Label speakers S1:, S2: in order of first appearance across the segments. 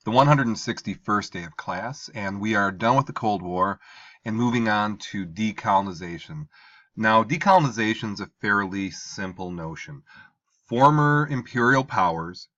S1: the 161st day of class, and we are done with the Cold War and moving on to decolonization. Now, decolonization is a fairly simple notion. Former imperial powers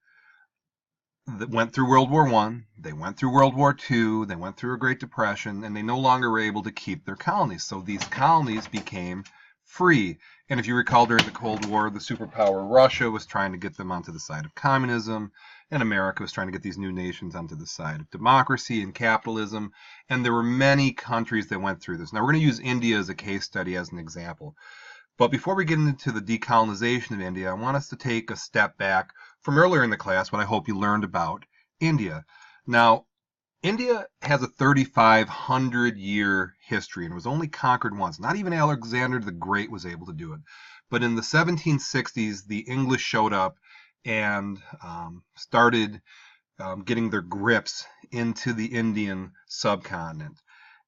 S1: that went through World War I, they went through World War II, they went through a Great Depression, and they no longer were able to keep their colonies. So these colonies became free. And if you recall, during the Cold War, the superpower Russia was trying to get them onto the side of communism, and America was trying to get these new nations onto the side of democracy and capitalism. And there were many countries that went through this. Now, we're going to use India as a case study as an example. But before we get into the decolonization of India, I want us to take a step back from earlier in the class when I hope you learned about India. Now, India has a 3,500-year history and was only conquered once. Not even Alexander the Great was able to do it. But in the 1760s, the English showed up and started getting their grips into the Indian subcontinent.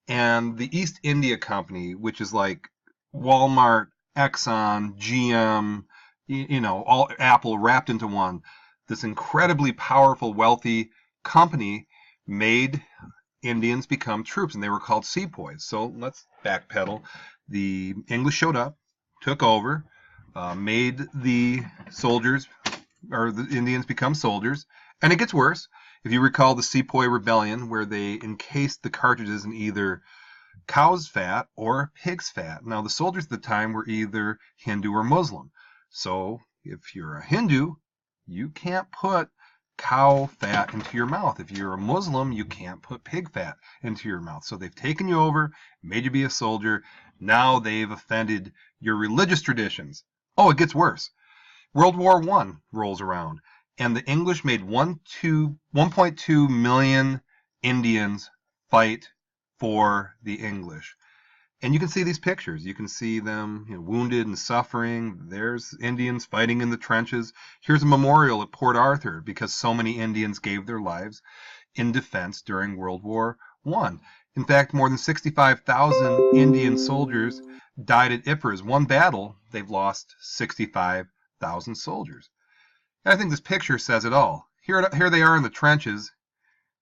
S1: And the East India Company, which is like Walmart, Exxon, GM, all Apple wrapped into one, this incredibly powerful, wealthy company made Indians become troops, and they were called sepoys. So let's backpedal. The English showed up, took over, made the soldiers, or the Indians become soldiers, and it gets worse. If you recall the Sepoy Rebellion, where they encased the cartridges in either cow's fat or pig's fat. Now, the soldiers at the time were either Hindu or Muslim. So if you're a Hindu, you can't put cow fat into your mouth. If you're a Muslim, you can't put pig fat into your mouth. So they've taken you over, made you be a soldier. Now they've offended your religious traditions. Oh, it gets worse. World War I rolls around, and the English made 1.2 million Indians fight for the English. And you can see these pictures. You can see them wounded and suffering. There's Indians fighting in the trenches. Here's a memorial at Port Arthur because so many Indians gave their lives in defense during World War I. In fact, more than 65,000 Indian soldiers died at YPRES. One battle, they've lost 65,000 soldiers. And I think this picture says it all. Here they are in the trenches.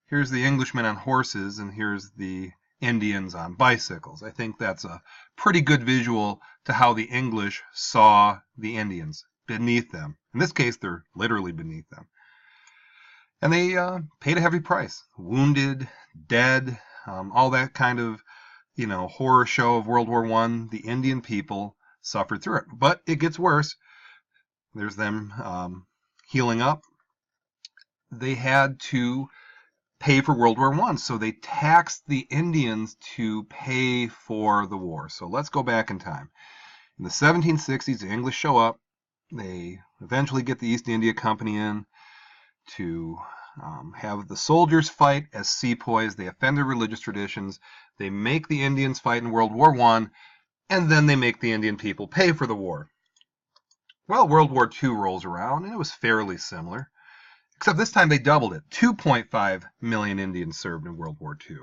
S1: Here's the Englishmen on horses, and here's the Indians on bicycles. I think that's a pretty good visual to how the English saw the Indians, beneath them. In this case, they're literally beneath them. And they paid a heavy price. Wounded, dead, all that kind of, horror show of World War I. The Indian people suffered through it. But it gets worse. There's them healing up. They had to pay for World War I, so they taxed the Indians to pay for the war. So let's go back in time. In the 1760s, the English show up. They eventually get the East India Company in to have the soldiers fight as sepoys. They offend their religious traditions. They make the Indians fight in World War I, and then they make the Indian people pay for the war. Well, World War II rolls around, and it was fairly similar. Except this time they doubled it. 2.5 million Indians served in World War II.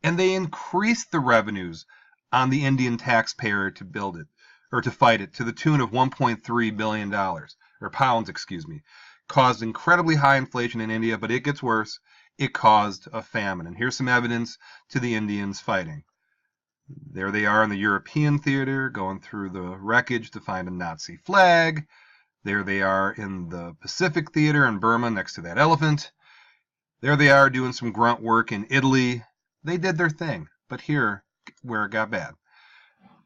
S1: And they increased the revenues on the Indian taxpayer to build it, or to fight it, to the tune of $1.3 billion, or pounds, excuse me. Caused incredibly high inflation in India, but it gets worse. It caused a famine. And here's some evidence to the Indians fighting. There they are in the European theater, going through the wreckage to find a Nazi flag. There they are in the Pacific Theater in Burma next to that elephant. There they are doing some grunt work in Italy. They did their thing. But here, where it got bad.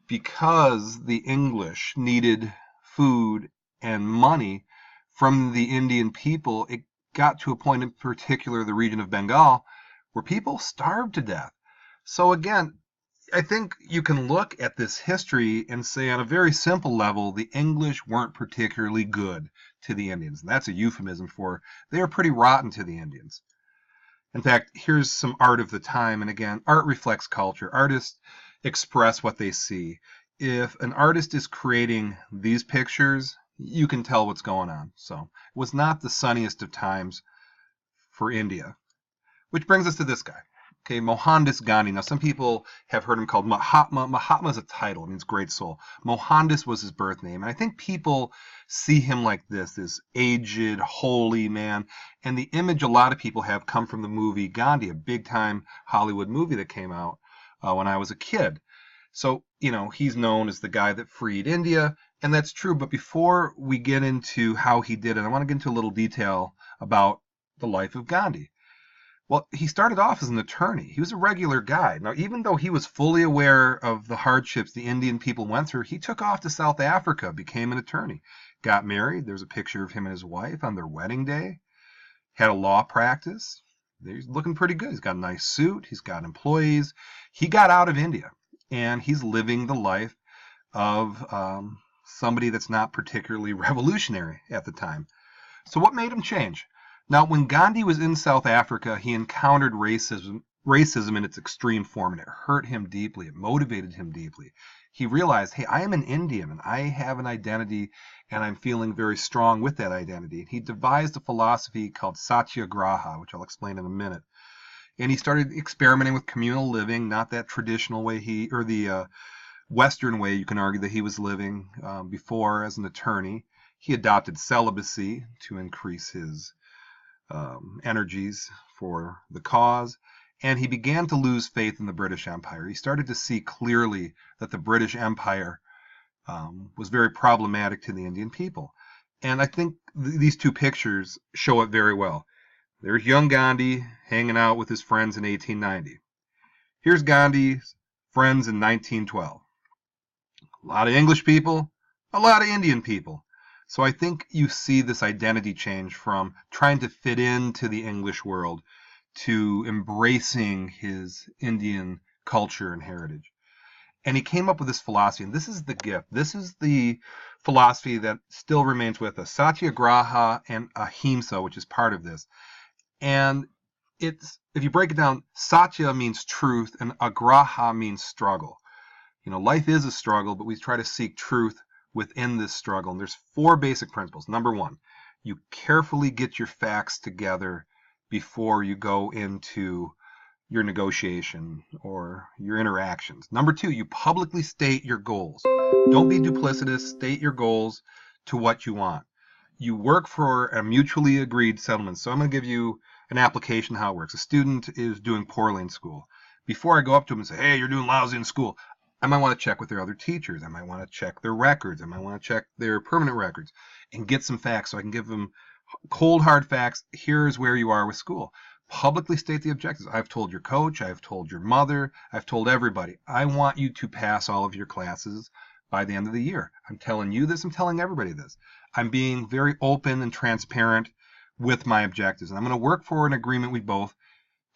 S1: Because the English needed food and money from the Indian people, it got to a point, in particular the region of Bengal, where people starved to death. So again, I think you can look at this history and say on a very simple level, the English weren't particularly good to the Indians. And that's a euphemism for they were pretty rotten to the Indians. In fact, here's some art of the time. And again, art reflects culture. Artists express what they see. If an artist is creating these pictures, you can tell what's going on. So it was not the sunniest of times for India. Which brings us to this guy. Okay, Mohandas Gandhi. Now, some people have heard him called Mahatma. Mahatma is a title. It means great soul. Mohandas was his birth name. And I think people see him like this aged, holy man. And the image a lot of people have come from the movie Gandhi, a big-time Hollywood movie that came out when I was a kid. So, he's known as the guy that freed India, and that's true. But before we get into how he did it, I want to get into a little detail about the life of Gandhi. Well, he started off as an attorney. He was a regular guy. Now, even though he was fully aware of the hardships the Indian people went through, he took off to South Africa, became an attorney, got married. There's a picture of him and his wife on their wedding day, had a law practice. He's looking pretty good. He's got a nice suit. He's got employees. He got out of India, and he's living the life of somebody that's not particularly revolutionary at the time. So what made him change? Now, when Gandhi was in South Africa, he encountered racism in its extreme form, and it hurt him deeply. It motivated him deeply. He realized, hey, I am an Indian, and I have an identity, and I'm feeling very strong with that identity. And he devised a philosophy called Satyagraha, which I'll explain in a minute. And he started experimenting with communal living, not that traditional way the Western way, you can argue, that he was living before as an attorney. He adopted celibacy to increase his energies for the cause, and he began to lose faith in the British Empire. He started to see clearly that the British Empire was very problematic to the Indian people. And I think these two pictures show it very well. There's young Gandhi hanging out with his friends in 1890. Here's Gandhi's friends in 1912. A lot of English people, a lot of Indian people. So I think you see this identity change from trying to fit into the English world to embracing his Indian culture and heritage. And he came up with this philosophy, and this is the gift. This is the philosophy that still remains with us, Satyagraha and Ahimsa, which is part of this. And if you break it down, Satya means truth, and Agraha means struggle. Life is a struggle, but we try to seek truth within this struggle. And there's 4 basic principles. Number 1, you carefully get your facts together before you go into your negotiation or your interactions. Number 2, you publicly state your goals. Don't be duplicitous. State your goals to what you want. You work for a mutually agreed settlement. So I'm going to give you an application how it works. A student is doing poorly in school. Before I go up to them and say, hey, you're doing lousy in school, I might want to check with their other teachers. I might want to check their records. I might want to check their permanent records and get some facts so I can give them cold, hard facts. Here's where you are with school. Publicly state the objectives. I've told your coach. I've told your mother. I've told everybody. I want you to pass all of your classes by the end of the year. I'm telling you this. I'm telling everybody this. I'm being very open and transparent with my objectives. And I'm going to work for an agreement we both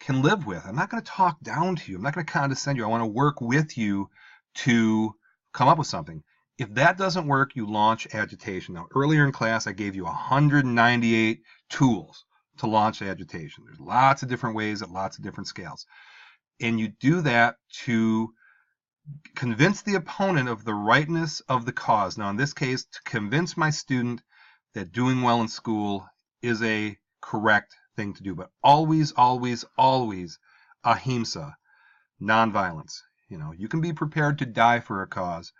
S1: can live with. I'm not going to talk down to you. I'm not going to condescend you. I want to work with you to come up with something. If that doesn't work, you launch agitation. Now, earlier in class, I gave you 198 tools to launch agitation. There's lots of different ways at lots of different scales. And you do that to convince the opponent of the rightness of the cause. Now, in this case, to convince my student that doing well in school is a correct thing to do. But always, always, always ahimsa, nonviolence. You can be prepared to die for a cause,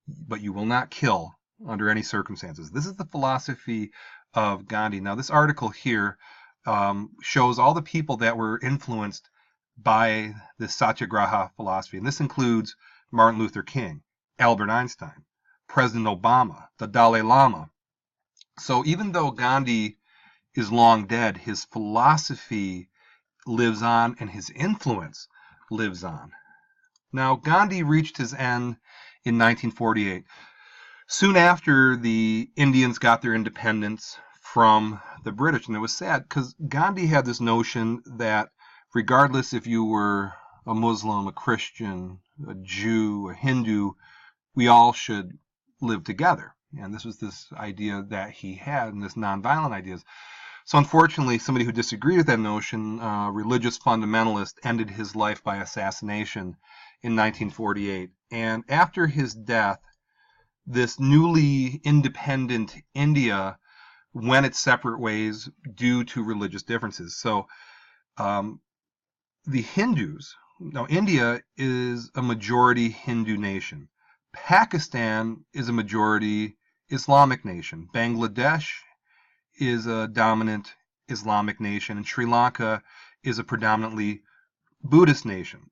S1: but you will not kill under any circumstances. This is the philosophy of Gandhi. Now, this article here shows all the people that were influenced by the Satyagraha philosophy. And this includes Martin Luther King, Albert Einstein, President Obama, the Dalai Lama. So even though Gandhi is long dead, his philosophy lives on and his influence lives on. Now, Gandhi reached his end in 1948. Soon after the Indians got their independence from the British, and it was sad because Gandhi had this notion that regardless if you were a Muslim, a Christian, a Jew, a Hindu, we all should live together. And this was this idea that he had, and this nonviolent ideas. So unfortunately, somebody who disagreed with that notion, religious fundamentalist, ended his life by assassination in 1948. And after his death, this newly independent India went its separate ways due to religious differences. So the Hindus, now India is a majority Hindu nation. Pakistan is a majority Islamic nation. Bangladesh is a dominant Islamic nation, and Sri Lanka is a predominantly Buddhist nation.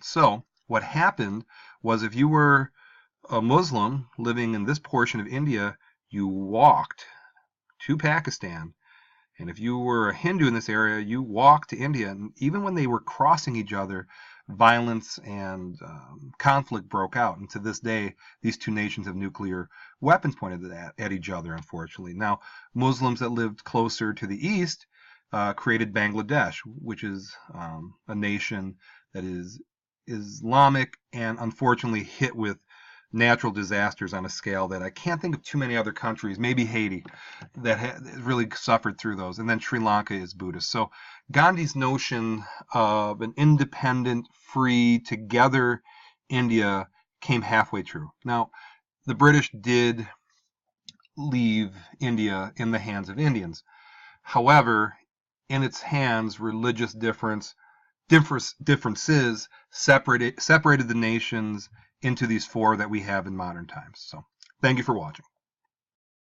S1: So what happened was, if you were a Muslim living in this portion of India, you walked to Pakistan. And if you were a Hindu in this area, you walked to India. And even when they were crossing each other, violence and conflict broke out. And to this day, these two nations have nuclear weapons pointed at each other, unfortunately. Now, Muslims that lived closer to the east created Bangladesh, which is a nation that is Islamic and unfortunately hit with natural disasters on a scale that I can't think of too many other countries, maybe Haiti, that really suffered through those. And then Sri Lanka is Buddhist. So Gandhi's notion of an independent, free, together India came halfway true. Now, the British did leave India in the hands of Indians. However, in its hands, religious differences separated the nations into these four that we have in modern times. So thank you for watching.